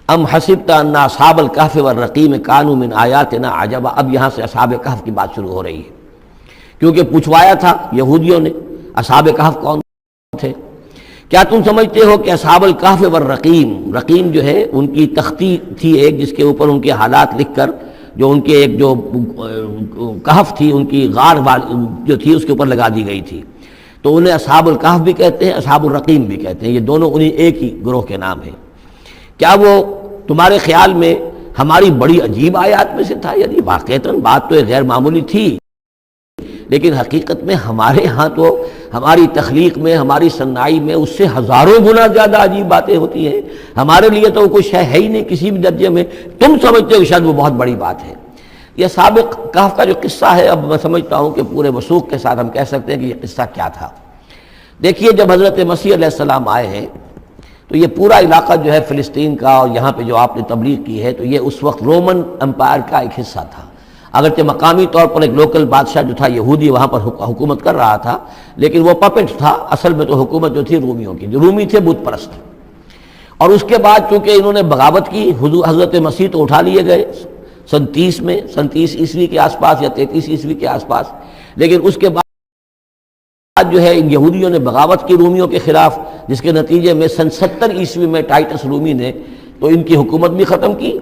ام حسبت ان اصحاب الکہف والرقیم کانوا من آیاتنا عجبا. اب یہاں سے اصحاب کہف کی بات شروع ہو رہی ہے، کیونکہ پوچھوایا تھا یہودیوں نے اصحاب کہف کون تھے. کیا تم سمجھتے ہو کہ اصحاب الکہف والرقیم، رقیم جو ہے ان کی تختی تھی ایک جس کے اوپر ان کے حالات لکھ کر، جو ان کے ایک جو کہف تھی ان کی غار جو تھی اس کے اوپر لگا دی گئی تھی، تو انہیں اصحاب الکہف بھی کہتے ہیں، اصحاب الرقیم بھی کہتے ہیں، یہ دونوں انہیں ایک ہی گروہ کے نام ہیں. کیا وہ تمہارے خیال میں ہماری بڑی عجیب آیات میں سے تھا؟ یعنی واقعتاً بات تو ایک غیر معمولی تھی، لیکن حقیقت میں ہمارے ہاں تو ہماری تخلیق میں، ہماری صنائی میں اس سے ہزاروں گنا زیادہ عجیب باتیں ہوتی ہیں. ہمارے لیے تو کچھ ہے ہی نہیں کسی بھی درجے میں، تم سمجھتے ہو شاید وہ بہت بڑی بات ہے. یہ سابق کہف کا جو قصہ ہے، اب میں سمجھتا ہوں کہ پورے وثوق کے ساتھ ہم کہہ سکتے ہیں کہ یہ قصہ کیا تھا. دیکھیے، جب حضرت مسیح علیہ السلام آئے ہیں تو یہ پورا علاقہ جو ہے فلسطین کا، اور یہاں پہ جو آپ نے تبلیغ کی ہے، تو یہ اس وقت رومن امپائر کا ایک حصہ تھا. اگرچہ مقامی طور پر ایک لوکل بادشاہ جو تھا یہودی وہاں پر حکومت کر رہا تھا، لیکن وہ پپٹ تھا. اصل میں تو حکومت جو تھی رومیوں کی، جو رومی تھے بت پرست. اور اس کے بعد چونکہ انہوں نے بغاوت کی، حضرت مسیح تو اٹھا لیے گئے سن 30 میں، سن 30 عیسوی کے آس پاس یا 33 عیسوی کے آس پاس. لیکن اس کے بعد جو ہے ان یہودیوں نے بغاوت کی رومیوں کے خلاف، جس کے نتیجے میں سن 70 عیسوی میں ٹائٹس رومی نے تو ان کی حکومت بھی ختم کی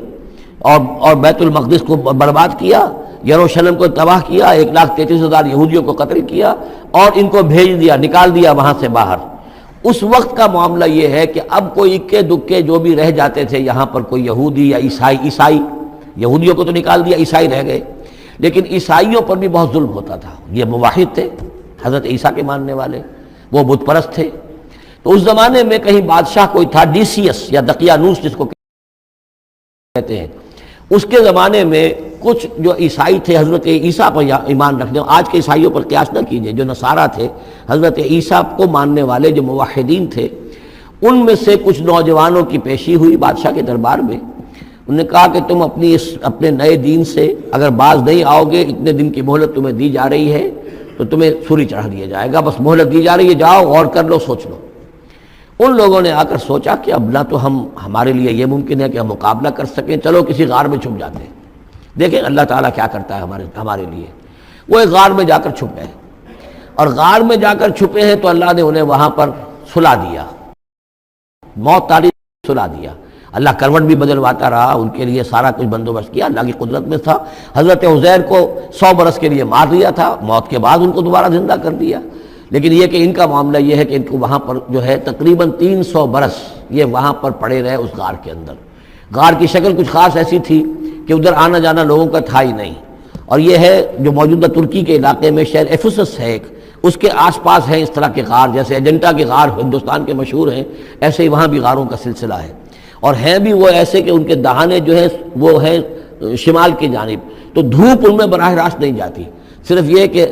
اور بیت المقدس کو برباد کیا، یروشلم کو تباہ کیا، 1,33,000 یہودیوں کو قتل کیا اور ان کو بھیج دیا، نکال دیا وہاں سے باہر. اس وقت کا معاملہ یہ ہے کہ اب کوئی اکے دکے جو بھی رہ جاتے تھے یہاں پر، کوئی یہودی یا عیسائی، یہودیوں کو تو نکال دیا، عیسائی رہ گئے، لیکن عیسائیوں پر بھی بہت ظلم ہوتا تھا. یہ موحد تھے، حضرت عیسیٰ کے ماننے والے، وہ بت پرست تھے. تو اس زمانے میں کہیں بادشاہ کوئی تھا، ڈیسیس یا دقیانوس جس کو کہتے ہیں. اس کے زمانے میں کچھ جو عیسائی تھے حضرت عیسیٰ پر ایمان رکھنے، آج کے عیسائیوں پر قیاس نہ کیجئے، جو نصارہ تھے حضرت عیسیٰ کو ماننے والے جو موحدین تھے، ان میں سے کچھ نوجوانوں کی پیشی ہوئی بادشاہ کے دربار میں. انہوں نے کہا کہ تم اپنے نئے دین سے اگر باز نہیں آؤ گے، اتنے دن کی مہلت تمہیں دی جا رہی ہے تو تمہیں سولی چڑھا دیا جائے گا. بس مہلت دی جا رہی ہے، جاؤ غور کر لو، سوچ لو. ان لوگوں نے آ کر سوچا کہ اب نہ تو ہمارے لیے یہ ممکن ہے کہ ہم مقابلہ کر سکیں، چلو کسی غار میں چھپ جاتے ہیں، دیکھیں اللہ تعالیٰ کیا کرتا ہے ہمارے لیے. وہ ایک غار میں جا کر چھپ گئے، اور غار میں جا کر چھپے ہیں تو اللہ نے انہیں وہاں پر سلا دیا، موت تاریخ سلا دیا. اللہ کروٹ بھی بدلواتا رہا، ان کے لیے سارا کچھ بندوبست کیا، اللہ کی قدرت میں تھا. حضرت عزیر کو 100 برس کے لیے مار دیا تھا، موت کے بعد ان کو دوبارہ زندہ کر دیا. لیکن یہ کہ ان کا معاملہ یہ ہے کہ ان کو وہاں پر جو ہے تقریباً 300 برس یہ وہاں پر پڑے رہے اس غار کے اندر. غار کی شکل کچھ خاص ایسی تھی کہ ادھر آنا جانا لوگوں کا تھا ہی نہیں. اور یہ ہے جو موجودہ ترکی کے علاقے میں شہر ایفسس ہے ایک، اس کے آس پاس ہیں اس طرح کے غار، جیسے ایجنٹا کے غار ہندوستان کے مشہور ہیں، ایسے ہی وہاں بھی غاروں کا سلسلہ ہے. اور ہیں بھی وہ ایسے کہ ان کے دہانے جو ہیں وہ ہیں شمال کی جانب، تو دھوپ ان میں براہ راست نہیں جاتی، صرف یہ کہ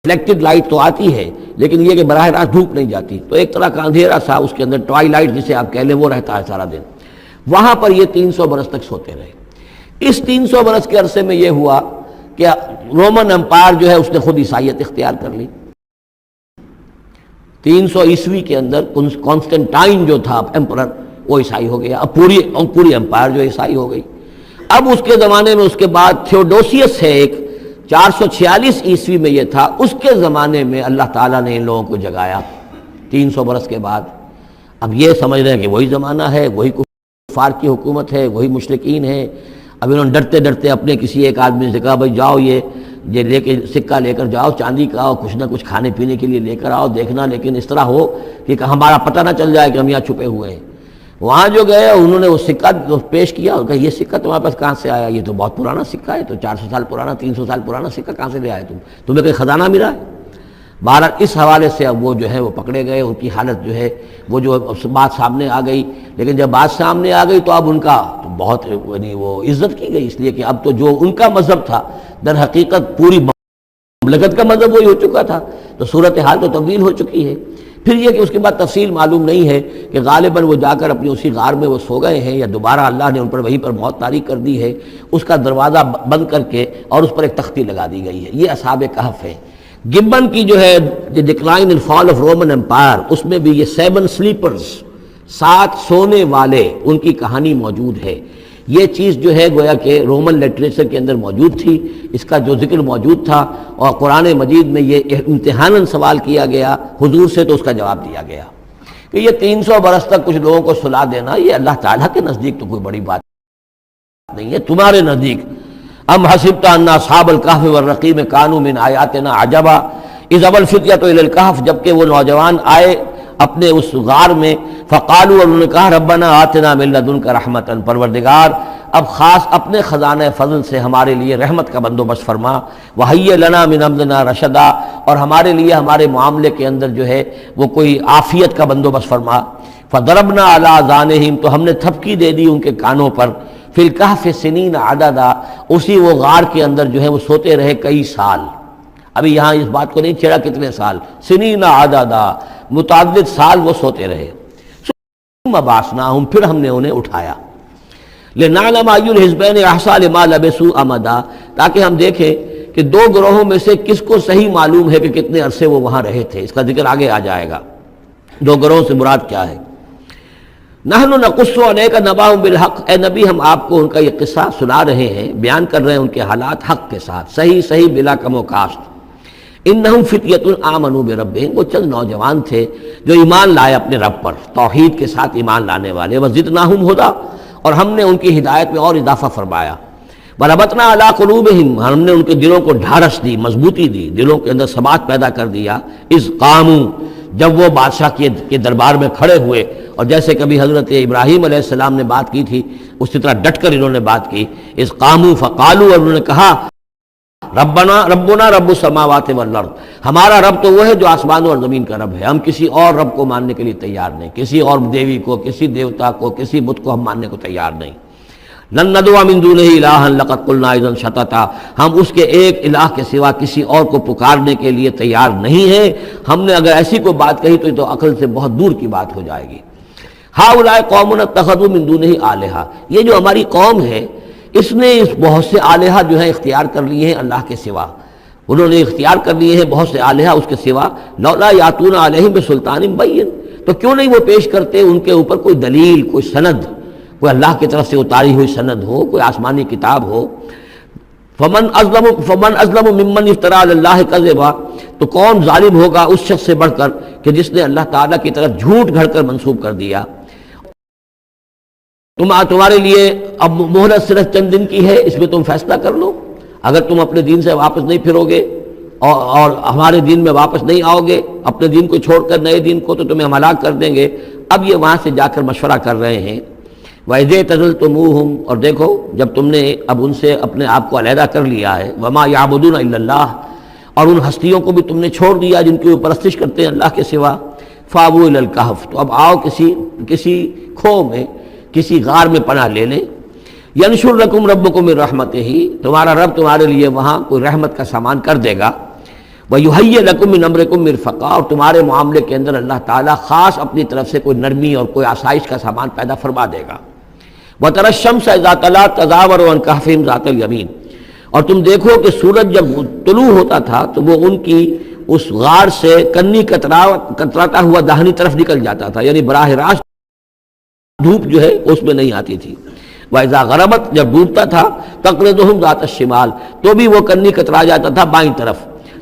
ریفلیکٹڈ لائٹ تو آتی ہے لیکن یہ کہ براہ راست دھوپ نہیں جاتی. تو ایک طرح کا اندھیرا سا اس کے اندر، ٹوائی لائٹ جسے آپ کہہ لیں، وہ رہتا ہے سارا دن. وہاں پر یہ 300 برس تک سوتے رہے. اس 300 برس کے عرصے میں یہ ہوا کہ رومن امپائر جو ہے اس نے خود عیسائیت اختیار کر لی. 300 عیسوی کے اندر کانسٹنٹائن جو تھا ایمپرر، وہ عیسائی ہو گیا. اب پوری امپائر جو عیسائی ہو گئی. اب اس کے زمانے میں اس کے بعد تھیوڈوسیس ہے ایک، 446 عیسوی میں یہ تھا. اس کے زمانے میں اللہ تعالیٰ نے ان لوگوں کو جگایا 300 برس کے بعد. اب یہ سمجھ رہے ہیں کہ وہی زمانہ ہے، وہی کفار کی حکومت ہے، وہی مشرکین ہے. اب انہوں نے ڈرتے ڈرتے اپنے کسی ایک آدمی سے کہا بھائی جاؤ یہ لے کے سکہ لے کر جاؤ، چاندی کا، اور کچھ نہ کچھ کھانے پینے کے لیے لے کر آؤ، دیکھنا لیکن اس طرح ہو کہ ہمارا پتہ نہ چل جائے کہ ہم یہاں چھپے ہوئے ہیں. وہاں جو گئے انہوں نے وہ سکہ پیش کیا اور کہا یہ سکہ تمہارے پاس کہاں سے آیا؟ یہ تو بہت پرانا سکہ ہے، تو 400 سال پرانا، 300 سال پرانا سکہ کہاں سے لے آئے تمہیں کوئی خزانہ ملا ہے؟ بہرحال اس حوالے سے اب وہ جو ہے وہ پکڑے گئے. ان کی حالت جو ہے وہ جو بات سامنے آ گئی. لیکن جب بات سامنے آ گئی تو اب ان کا تو بہت یعنی وہ عزت کی گئی، اس لیے کہ اب تو جو ان کا مذہب تھا در حقیقت پوری مملکت کا مذہب وہی ہو چکا تھا. تو صورتحال تو تبدیل ہو چکی ہے. پھر یہ کہ اس کے بعد تفصیل معلوم نہیں ہے کہ غالباً وہ جا کر اپنی اسی غار میں وہ سو گئے ہیں یا دوبارہ اللہ نے ان پر وہیں پر موت طاری کر دی ہے، اس کا دروازہ بند کر کے اور اس پر ایک تختی لگا دی گئی ہے. یہ اصحاب کہف ہے. گبن کی جو ہے decline and fall of Roman empire, اس میں بھی یہ 7 ساتھ سونے والے، ان کی کہانی موجود ہے۔ یہ چیز جو ہے گویا کہ رومن لٹریچر کے اندر موجود تھی، اس کا جو ذکر موجود تھا، اور قرآن مجید میں یہ امتحاناً سوال کیا گیا حضور سے، تو اس کا جواب دیا گیا کہ یہ 300 برس تک کچھ لوگوں کو سلا دینا، یہ اللہ تعالیٰ کے نزدیک تو کوئی بڑی بات نہیں ہے، تمہارے نزدیک۔ ام حسبت ان اصحاب الکہف والرقیم کانوا من آیاتنا عجبا اذ ابى الفتية الى الکہف، جبکہ وہ نوجوان آئے اپنے اس غار میں، فقالوا، اور انہوں نے کہا ربنا آتنا من لدنک رحمتا، پروردگار اب خاص اپنے خزانہ فضل سے ہمارے لیے رحمت کا بندوبست فرما، وہیئ لنا من امرنا رشدا، اور ہمارے لیے ہمارے معاملے کے اندر جو ہے وہ کوئی عافیت کا بندوبست فرما۔ فضربنا علی آذانہم، تو ہم نے تھپکی دے دی ان کے کانوں پر، فی الکہف سنین عددا، اسی وہ غار کے اندر جو ہے وہ سوتے رہے کئی سال۔ ابھی یہاں اس بات کو نہیں چھیڑا کتنے سال، سنین عددا، متعدد سال وہ سوتے رہے۔ ثم بعثناہم، پھر ہم نے انہیں اٹھایا، لنعلم ای الحزبین احصیٰ لما لبثوا امدا، تاکہ ہم دیکھیں کہ دو گروہوں میں سے کس کو صحیح معلوم ہے کہ کتنے عرصے وہ وہاں رہے تھے۔ اس کا ذکر آگے آ جائے گا، دو گروہوں سے مراد کیا ہے۔ نحن نقص علیک نبأہم بالحق، اے نبی ہم آپ کو ان کا یہ قصہ سنا رہے ہیں، بیان کر رہے ہیں ان کے حالات حق کے ساتھ، صحیح بلا کم و کاسٹ۔ انہم فتیۃ آمنوا بربہم، وہ چند نوجوان تھے جو ایمان لائے اپنے رب پر، توحید کے ساتھ ایمان لانے والے، وزدناہم ہدی، اور ہم نے ان کی ہدایت میں اور اضافہ فرمایا، وربطنا علی قلوبہم، ہم نے ان کے دلوں کو ڈھارس دی، مضبوطی دی، دلوں کے اندر ثبات پیدا کر دیا، اذ قاموا، جب وہ بادشاہ کے دربار میں کھڑے ہوئے، اور جیسے کبھی حضرت ابراہیم علیہ السلام نے بات کی تھی اسی طرح ڈٹ کر انہوں نے بات کی، اذ قاموا فقالوا، اور انہوں نے کہا ربنا رب السماوات والارض، ہمارا رب تو وہ ہے جو آسمانوں اور زمین کا رب ہے، ہم کسی اور رب کو ماننے کے لیے تیار نہیں، کسی اور دیوی کو، کسی دیوتا کو، کسی بت کو ہم ماننے کو تیار نہیں۔ لن ندعو من دونہ الہا لقد قلنا اذا شططا، ہم اس کے ایک الہ کے سوا کسی اور کو پکارنے کے لیے تیار نہیں ہیں، ہم نے اگر ایسی کوئی بات کہی تو یہ تو عقل سے بہت دور کی بات ہو جائے گی۔ ہؤلاء قوم اتخذوا من دونہ آلہہ، یہ جو ہماری قوم ہے اس نے اس بہت سے آلہہ جو ہیں اختیار کر لیے ہیں اللہ کے سوا، انہوں نے اختیار کر لیے ہیں بہت سے آلہہ اس کے سوا، لولا یاتون علیہم بسلطان بین، تو کیوں نہیں وہ پیش کرتے ان کے اوپر کوئی دلیل، کوئی سند، کوئی اللہ کی طرف سے اتاری ہوئی سند ہو، کوئی آسمانی کتاب ہو۔ فمن ازلم ممن افترى علی اللہ کذبا، تو کون ظالم ہوگا اس شخص سے بڑھ کر کہ جس نے اللہ تعالیٰ کی طرف جھوٹ گھڑ کر منسوب کر دیا۔ تمہارے لیے اب مہلت صرف چند دن کی ہے، اس میں تم فیصلہ کر لو، اگر تم اپنے دین سے واپس نہیں پھرو گے اور ہمارے دین میں واپس نہیں آؤ گے، اپنے دین کو چھوڑ کر نئے دین کو، تو تمہیں ہم ہلاک کر دیں گے۔ اب یہ وہاں سے جا کر مشورہ کر رہے ہیں، وَإِذْ اعْتَزَلْتُمُوهُمْ، اور دیکھو جب تم نے اب ان سے اپنے آپ کو علیحدہ کر لیا ہے، وَمَا يَعْبُدُونَ إِلَّا اللَّهَ، اور ان ہستیوں کو بھی تم نے چھوڑ دیا جن کی وہ پرستش کرتے ہیں اللہ کے سوا، فَآوُوا إِلَى الْكَهْفِ، تو اب آؤ کسی کھو میں، کسی غار میں پناہ لے لیں، ینشر لکم ربکم من رحمتہ، تمہارا رب تمہارے لیے وہاں کوئی رحمت کا سامان کر دے گا، ویہیئ لکم من امرکم مرفقا، اور تمہارے معاملے کے اندر اللہ تعالیٰ خاص اپنی طرف سے کوئی نرمی اور کوئی آسائش کا سامان پیدا فرما دے گا۔ وتری الشمس اذا طلعت تزاور عن کہفہم ذات الیمین، اور تم دیکھو کہ سورج جب طلوع ہوتا تھا تو وہ ان کی اس غار سے کنی کتراتا ہوا داہنی طرف نکل جاتا تھا، یعنی براہ راست دھوپ جو ہے اس میں نہیں آتی تھی۔ وَإِذَا غَرَبَتْ، جب ڈوبتا تھا، تَقْرِضُهُمْ ذَاتَ الشِّمَالِ، تو بھی وہ کنی کترا جاتا تھا بائیں طرف،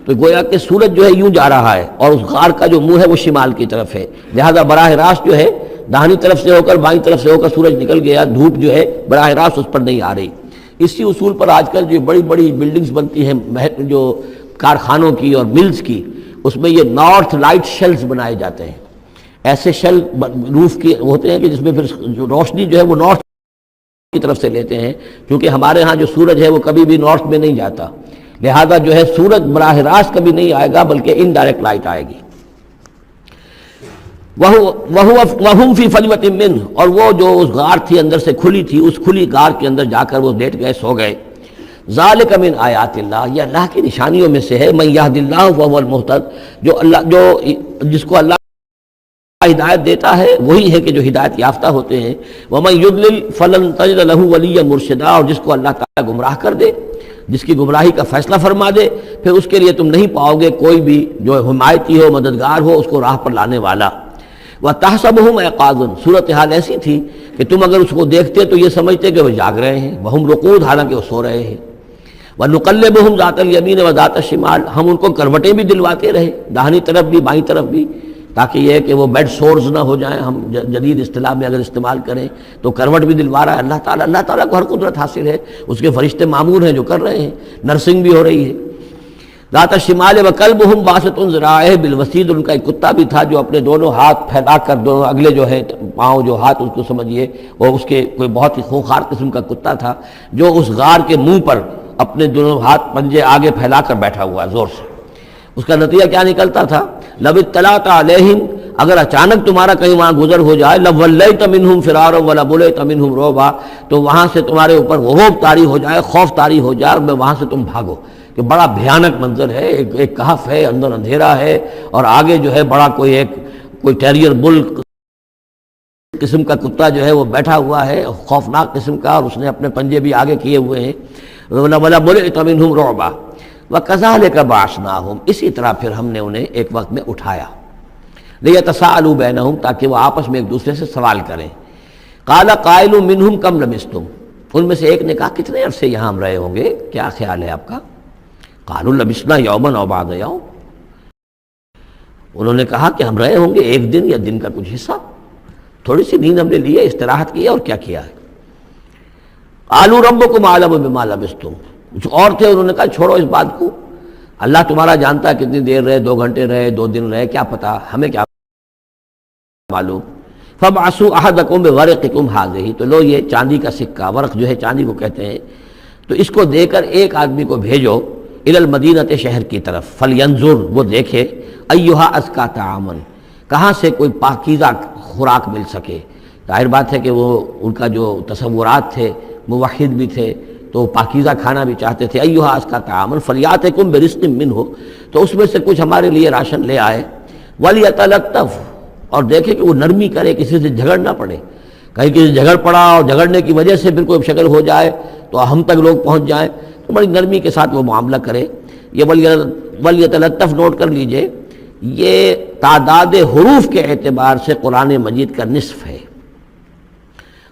تو گویا کہ سورج جو ہے یوں جا رہا ہے اور اس غار کا جو منہ ہے وہ شمال کی طرف ہے، لہذا براہ راست جو ہے داہنی طرف سے ہو کر بائیں طرف سے ہو کر سورج نکل گیا، دھوپ جو ہے براہ راست اس پر نہیں آ رہی۔ اسی اصول پر آج کل جو بڑی بڑی بلڈنگز بنتی ہیں جو کارخانوں کی اور ملز کی، اس میں یہ نارتھ لائٹ شیلز بنائے جاتے ہیں، ایسے شیل روف کے ہوتے ہیں کہ جس میں پھر جو روشنی جو ہے وہ نارتھ کی طرف سے لیتے ہیں، کیونکہ ہمارے ہاں جو سورج ہے وہ کبھی بھی نارتھ میں نہیں جاتا، لہذا جو ہے سورج براہ راست کبھی نہیں آئے گا بلکہ انڈائریکٹ لائٹ آئے گی۔ وَهُمْ فِي فَجْوَةٍ مِّنْهُ، اور وہ جو اس غار تھی اندر سے کھلی تھی، اس کھلی غار کے اندر جا کر وہ لیٹ گئے، سو گئے۔ ذَلِكَ مِنْ آیاتِ اللہ، یہ اللہ کی نشانیوں میں سے ہے، مَن يَهْدِ اللَّهُ فَهُوَ الْمُهْتَدِ، جس کو اللہ ہدایت دیتا ہے وہی ہے کہ جو ہدایت یافتہ ہوتے ہیں، وَمَن يُضْلِلْ فَلَن تَجِدَ لَهُ وَلِيًّا مُرْشِدًا، اور جس کو اللہ تعالیٰ گمراہ کر دے، جس کی گمراہی کا فیصلہ فرما دے، پھر اس کے لیے تم نہیں پاؤ گے کوئی بھی جو حمایتی ہو، مددگار ہو، اس کو راہ پر لانے والا۔ وَتَحْسَبُهُمْ أَيْقَاظًا، صورتحال ایسی تھی کہ تم اگر اس کو دیکھتے تو یہ سمجھتے کہ وہ جاگ رہے ہیں، وَهُمْ رُقُودٌ، حالانکہ وہ سو رہے ہیں۔ وَنُقَلِّبُهُمْ ذَاتَ الْيَمِينِ وَذَاتَ الشِّمَالِ، ہم ان کو کروٹیں بھی دلواتے رہے، داہنی طرف بھی بائیں طرف بھی، تاکہ یہ ہے کہ وہ بیڈ سورز نہ ہو جائیں، ہم جدید اصطلاح میں اگر استعمال کریں تو کروٹ بھی دلوا رہا ہے اللہ تعالیٰ کو ہر قدرت حاصل ہے، اس کے فرشتے معمور ہیں جو کر رہے ہیں، نرسنگ بھی ہو رہی ہے۔ ذات الشمال وکلبہم باسط ذراعیہ بالوسید، ان کا ایک کتا بھی تھا جو اپنے دونوں ہاتھ پھیلا کر، دونوں اگلے جو ہے پاؤں جو ہاتھ اس کو سمجھیے، اور اس کے کوئی بہت ہی خونخوار قسم کا کتا تھا جو اس غار کے منہ پر اپنے دونوں ہاتھ پنجے آگے پھیلا کر بیٹھا ہوا زور سے۔ اس کا نتیجہ کیا نکلتا تھا؟ لو اطلعت علیہم، اگر اچانک تمہارا کہیں وہاں گزر ہو جائے، لولیت منہم فرارا ولملیت منہم رعبا، تو وہاں سے تمہارے اوپر رعب طاری ہو جائے، خوف طاری ہو جائے، اور وہاں سے تم بھاگو، کہ بڑا بھیانک منظر ہے، ایک کہف ہے، اندر اندھیرا ہے، اور آگے جو ہے بڑا کوئی ٹیریئر بل قسم کا کتا جو ہے وہ بیٹھا ہوا ہے، خوفناک قسم کا، اور اس نے اپنے پنجے بھی آگے کیے ہوئے ہیں۔ وَلَمُلِئْتَ مِنْهُمْ رُعْبًا وَكَذَلِكَ بَعَثْنَاهُمْ، اسی طرح پھر ہم نے انہیں ایک وقت میں اٹھایا، لِيَتَسَاءَلُوا بَيْنَهُمْ، تاکہ وہ آپس میں ایک دوسرے سے سوال کریں۔ قَالَ قَائِلٌ مِّنْهُمْ كَمْ لَبِثْتُمْ، ان میں سے ایک نے کہا کتنے عرصے یہاں ہم رہے ہوں گے، کیا خیال ہے آپ کا؟ قَالُوا لَبِثْنَا يَوْمًا أَوْ بَعْضَ يَوْمٍ، انہوں نے کہا کہ ہم رہے ہوں گے ایک دن یا دن کا کچھ حصہ، تھوڑی سی نیند ہم نے لی ہے، استراحت کی ہے، اور کیا کیا ہے۔ قَالُوا رَبُّكُمْ أَعْلَمُ بِمَا لَبِثْتُمْ، کچھ اور تھے، انہوں نے کہا چھوڑو اس بات کو، اللہ تمہارا جانتا ہے کتنی دیر رہے، 2 گھنٹے رہے، 2 دن رہے، کیا پتا، ہمیں کیا معلوم۔ فَابْعَثُوا أَحَدَكُمْ بِوَرِقِكُمْ هَٰذِهِ، تو لو یہ چاندی کا سکہ، ورق جو ہے چاندی کو کہتے ہیں، تو اس کو دے کر ایک آدمی کو بھیجو الی المدینۃ، شہر کی طرف، فَلْيَنظُرْ، وہ دیکھے، أَيُّهَا أَزْكَىٰ طَعَامًا، کہاں سے کوئی پاکیزہ خوراک مل سکے۔ ظاہر بات ہے کہ وہ ان کا جو تصورات تھے، موحد بھی تھے تو پاکیزہ کھانا بھی چاہتے تھے۔ أَيُّهَا أَزْكَىٰ طَعَامًا فَلْيَأْتِكُمْ بِرِزْقٍ مِّنْهُ، تو اس میں سے کچھ ہمارے لیے راشن لے آئے۔ وَلْيَتَلَطَّفْ، اور دیکھے کہ وہ نرمی کرے، کسی سے جھگڑ نہ پڑے، کہیں کسی سے جھگڑ پڑا اور جھگڑنے کی وجہ سے پھر کوئی شکل ہو جائے تو ہم تک لوگ پہنچ جائیں، تو بڑی نرمی کے ساتھ وہ معاملہ کرے۔ یہ وَلْيَتَلَطَّفْ نوٹ کر لیجئے، یہ تعداد حروف کے اعتبار سے قرآن مجید کا نصف ہے۔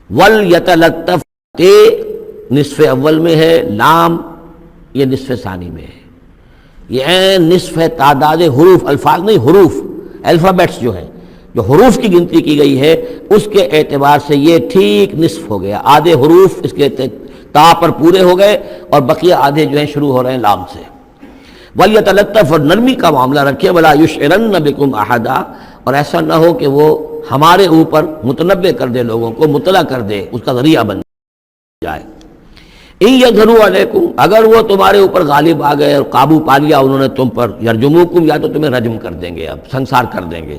وَلْيَتَلَطَّفْ تے نصف اول میں ہے، لام یہ نصف ثانی میں ہے، یہ نصف ہے تعداد حروف، الفاظ نہیں، حروف، الفابیٹس جو ہیں، جو حروف کی گنتی کی گئی ہے اس کے اعتبار سے یہ ٹھیک نصف ہو گیا، آدھے حروف اس کے تا پر پورے ہو گئے اور بقیہ آدھے جو ہیں شروع ہو رہے ہیں لام سے۔ وَلْيَتَلَطَّفْ، اور نرمی کا معاملہ رکھے، وَلَا يُشْعِرَنَّ بِكُمْ أَحَدًا، اور ایسا نہ ہو کہ وہ ہمارے اوپر متنبع کر دے، لوگوں کو مطلع کر دے، اس کا ذریعہ بن جائے۔ إِن يَظْهَرُوا عَلَيْكُمْ، اگر وہ تمہارے اوپر غالب آ گئے اور قابو پا لیا انہوں نے تم پر، يَرْجُمُوكُمْ، یا تو تمہیں رجم کر دیں گے، اب سنسار کر دیں گے،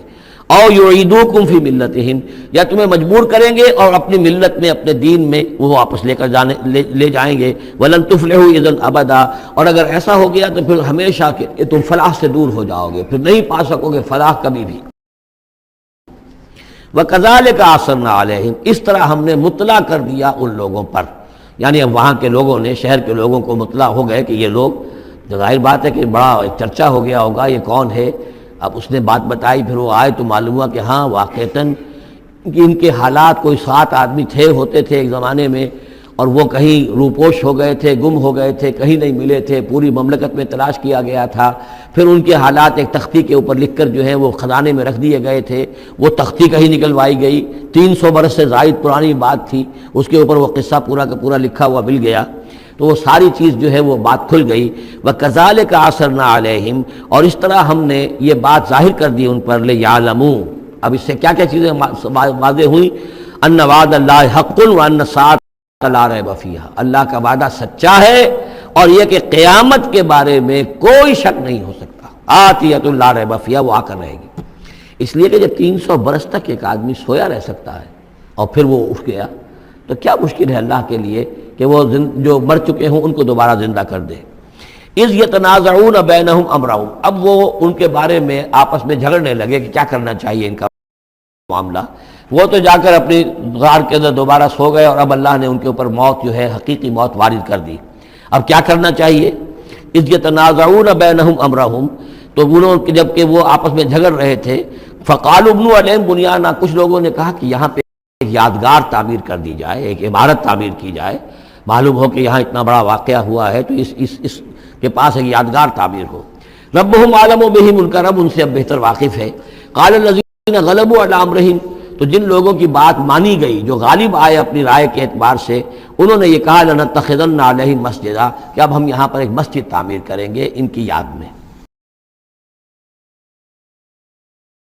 او يعيدوكم في ملتهم، یا تمہیں مجبور کریں گے اور اپنی ملت میں، اپنے دین میں وہ واپس لے جائیں گے۔ ولن تفلحوا اذا ابدا، اور اگر ایسا ہو گیا تو پھر ہمیشہ کہ تم فلاح سے دور ہو جاؤ گے، پھر نہیں پا سکو گے فلاح کبھی بھی۔ وَكَذَلِكَ أَعْثَرْنَا عَلَيْهِمْ، اس طرح ہم نے مطلع کر دیا ان لوگوں پر، یعنی اب وہاں کے لوگوں نے، شہر کے لوگوں کو مطلع ہو گئے کہ یہ لوگ، ظاہر بات ہے کہ بڑا چرچا ہو گیا ہوگا یہ کون ہے۔ اب اس نے بات بتائی، پھر وہ آئے تو معلوم ہوا کہ ہاں واقعتاً کہ ان کے حالات، کوئی 7 آدمی ہوتے تھے ایک زمانے میں، اور وہ کہیں روپوش ہو گئے تھے، گم ہو گئے تھے، کہیں نہیں ملے تھے، پوری مملکت میں تلاش کیا گیا تھا، پھر ان کے حالات ایک تختی کے اوپر لکھ کر جو ہے وہ خزانے میں رکھ دیے گئے تھے، وہ تختی کہیں نکلوائی گئی، 300 برس سے زائد پرانی بات تھی، اس کے اوپر وہ قصہ پورا کا پورا لکھا ہوا مل گیا، تو وہ ساری چیز جو ہے وہ بات کھل گئی۔ وَكَذَلِكَ أَعْثَرْنَا عَلَيْهِمْ، اور اس طرح ہم نے یہ بات ظاہر کر دی ان پر، لِيَعْلَمُوا، اب اس سے کیا کیا چیزیں واضح ہوئیں، أَنَّ وَعْدَ اللَّهِ حَقٌّ وَأَنَّ السَّاعَةَ لَا رَيْبَ فِيهَا، اللہ کا وعدہ سچا ہے، اور یہ کہ قیامت کے بارے میں کوئی شک نہیں ہو سکتا، آتِیَةٌ لَا رَيْبَ فِيهَا، وہ آ کر رہے گی۔ اس لیے کہ جب 300 برس تک ایک آدمی سویا رہ سکتا ہے اور پھر وہ اٹھ گیا، تو کیا مشکل ہے اللہ کے لیے کہ وہ جو مر چکے ہوں ان کو دوبارہ زندہ کر دے۔ اذ یتنازعون بینہم امرہم، اب وہ ان کے بارے میں آپس میں جھگڑنے لگے کہ کیا کرنا چاہیے ان کا معاملہ۔ وہ تو جا کر اپنی غار کے اندر دوبارہ سو گئے، اور اب اللہ نے ان کے اوپر موت جو ہے حقیقی موت وارد کر دی۔ اب کیا کرنا چاہیے؟ اذ یتنازعون بینہم امرہم، تو انہوں جب کہ وہ آپس میں جھگڑ رہے تھے، فقالوا ابنوا علیہم بنیانا، کچھ لوگوں نے کہا کہ یہاں پہ ایک یادگار تعمیر کر دی جائے، ایک عمارت تعمیر کی جائے، معلوم ہو کہ یہاں اتنا بڑا واقعہ ہوا ہے تو اس کے پاس ایک یادگار تعمیر ہو۔ ربهم عالم بہم، ان کا رب ان سے اب بہتر واقف ہے۔ قال الذین غلبوا علی امرہم، تو جن لوگوں کی بات مانی گئی، جو غالب آئے اپنی رائے کے اعتبار سے، انہوں نے یہ کہا لنتخذن علیہم مسجدا، کہ اب ہم یہاں پر ایک مسجد تعمیر کریں گے ان کی یاد میں۔